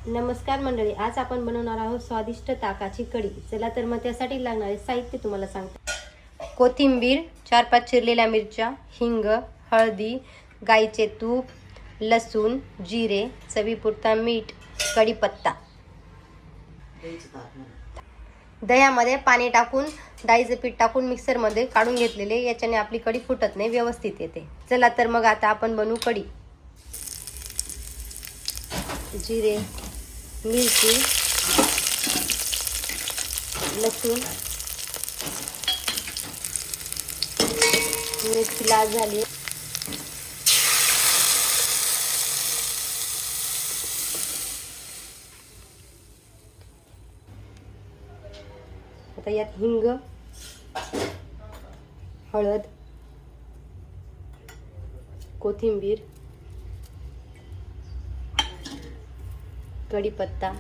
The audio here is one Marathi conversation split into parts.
नमस्कार मंडळी, आज आपण बनवणार आहोत स्वादिष्ट ताकाची कढी। चला तर मग त्यासाठी लागणारे साहित्य तुम्हाला सांगते। कोथिंबीर, 4-5 चिरलेल्या मिरच्या, हिंग, हळदी, गाईचे तूप, लसूण, जिरे, चवीपुरता मीठ, कढीपत्ता। दह्यामध्ये पाणी टाकून डाळीचे पीठ टाकून मिक्सरमध्ये काढून घेतलेले, याच्याने आपली कढी फुटत नाही, व्यवस्थित येते। चला तर मग आता आपण बनवू कढी। जिरे, मिरची, लसूण, मिरची लाल झाली, आता यात हिंग, हळद, कोथिंबीर, कढीपत्ता,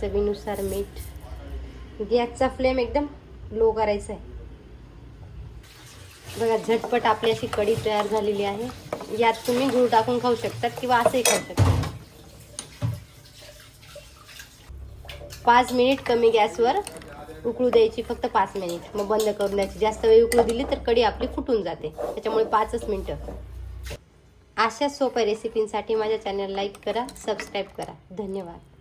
चवीनुसार मीठ। गॅसचा फ्लेम एकदम लो करायचा आहे। बघा, झटपट आपली अशी कढी तयार झालेली आहे। यात तुम्ही गूळ टाकून खाऊ शकतात किंवा असंही खाऊ शकता। 5 मिनिट कमी गॅसवर उकळू द्यायची, फक्त 5 मिनिट, मग बंद करून द्यायची। जास्त वेळ उकळू दिली तर कढी आपली फुटून जाते, त्याच्यामुळे 5च मिनिटं। अशा सोप्या रेसिपींसाठी माझ्या चॅनल लाईक करा, सबस्क्राईब करा। धन्यवाद।